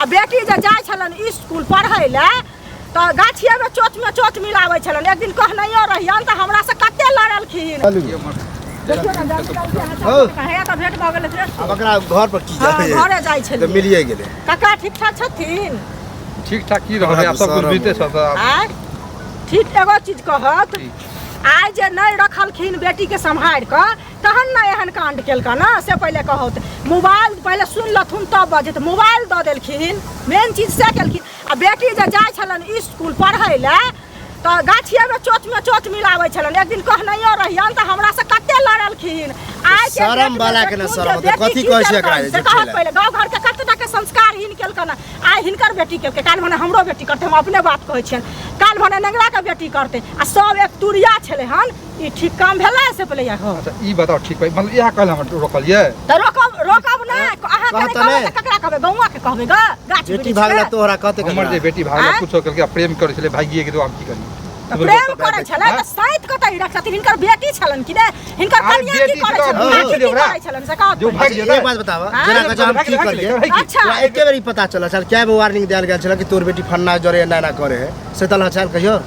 बेटी जे जाय छलन स्कूल पढ़ै ले तो गाछिए में चोच मिलाबै छलन। एक दिन कहनैयो रहियन त हमरा से कते लड़लखिन। देखियो ना है त भेट भ गेलै से अब एकरा घर पर की जाय घरे जाय छलै त मिलिए गेलै। काका ठीक ठाक छथिन? ठीक ठाक की रहले आप सब कुछ बीते छ त ठीक। एगो चीज कहत आइ जे नहीं रखलखिन बेटी के संभाल क तहन ना एहन कांड केलका ना से पहले कहत मोबाइल पहले सुन लथुन तब बजे त मोबाइल द देलखिन। मेन चीज से केलखिन। आ बेटी जे जाय छलन स्कूल पढ़ै ले तो गाछिए में चोच मिलाबै छलन। एक दिन कहनैयो रहियन त हमरा से कते लड़लखिन। आइ के शरम वाला के न शरम कथि कहै छै एकरा जे पहले गांव घर के कतेटा के संस्कार हिन केलकन। आइ हिनकर बेटी केलकै काल भने हमरो बेटी करते। हम अपने बात कहै छियन काल भने नेंगरा के बेटी करते आ सब एक तुरिया छले हन। ई ठीक काम भेलै से पहले या हो। अच्छा ई बताओ ठीक भाई मतलब यह कहले हम रोकलिए त रोकब ना अहाँ के ककरा कहबे गौवा के कहबे ग गाछ बेटी भागला तोहरा कते हमर जे बेटी भागला कुछो करके प्रेम करै छले भागिए के तो हम की करी। प्रेम करै छले त साइड कतै रखथिन। हिनकर बेटी छलन कि ने हिनकर कन्या की करै छलन से कह जो भाग एक बात बतावा जरा का हम की करिए। अच्छा एके बेरी पता चला चल क्या वार्निंग देल गेल छल कि तोर बेटी फन्ना जरे ना करे से तल चल कहियो।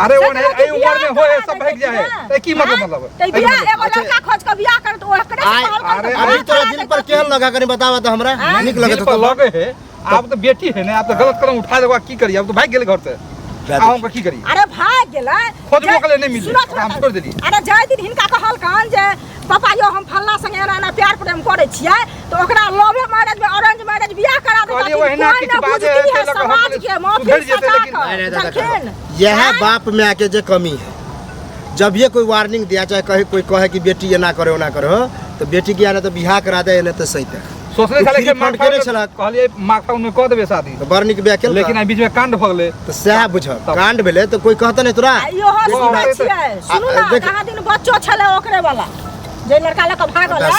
अरे वो नहीं ए उम्र में होए सब भाग जाए त की मतलब त बियाह एगो लड़का खोज के बियाह कर त ओकरे से सवाल कर। अभी तोरा दिल पर केहन लगा कनी बतावा त हमरा निक लगे तो लगे है। आप तो बेटी है ना आप तो गलत कदम उठा देबा की करी। अब तो भाग गेल घर से आऊ का की करी। अरे भाग गेलै खोजबो कले नहीं मिली हम छोड़ देली। अरे जाय दिन हिनका कहल कान जे पापा यो हम फल्ला संगे एना प्यार प्रेम करै छियै तो ओकरा लव मैरिज में अरेंज मैरिज बियाह करा दे। कहलिए ओहिना किछ बात है समाज के माफी लेकिन यह बाप में आके जे कमी है। जब ये कोई वार्निंग दिया चाहे कहे कोई कहे कि बेटी ये ना करे ना करो तो बेटी की आने तो बियाह करा दे ने तो सही है। सोचले छले के फंड करे छला कहलिए माखा उनमें क देबे शादी तो बरनी के बियाह केल लेकिन बीच में कांड भ गेले तो सह बुझ कांड भेले तो कोई कहता नहीं तोरा यो सुनै छियै। सुनु ना कहाँ दिन बच्चो छले ओकरे वाला जे लड़का लक भागल है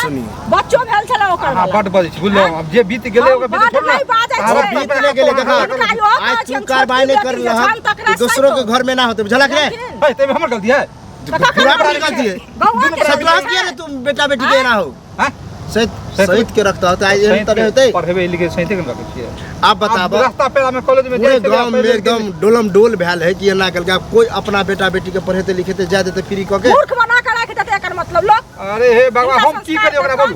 बच्चो भेल छले ओकर वाला। बड बजै छी बुझलो अब जे बीत गेले ओकर बीत छोड़ ना अरे बीत ले गेले कका आज तू कार्रवाई नहीं कर रहा दूसरों के घर में ना होते बुझला के भाई ते हमर गलती है पूरा गलती है। सकला किया रे तुम बेटा बेटी के ना हो हैं सहित के रखता होता है एहन तरह होते पढ़ेबे लिखे सहित के रखै छियै। आप बताबो रास्ता पेड़ा में कॉलेज में पूरे गांव में एकदम डोलम डोल भेल है कि ना कल कोई अपना बेटा बेटी के पढ़ेते लिखेते जा देते फ्री क के मूर्ख बना के रख देते एकर मतलब लोग। अरे हे भगवान हम की करी ओकरा बोलू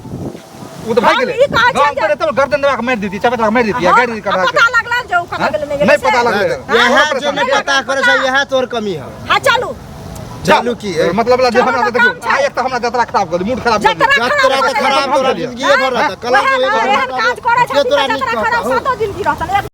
उ तो भाग गेले गांव पर तो गर्दन दबा के मार देती चपटा मार देती गाड़ी का पता लगला जो कहां गेले नहीं पता लगले यहां जो नहीं पता करे छै यहां तोर कमी है। हां चलू चालू की है मतलब ला जे हमरा देखियो आ एक त हमरा जतरा खराब कर मूड खराब कर जतरा तो खराब तोरा जिंदगी भर रहता कल को काज करे छै जतरा खराब 7 दिन की रहता।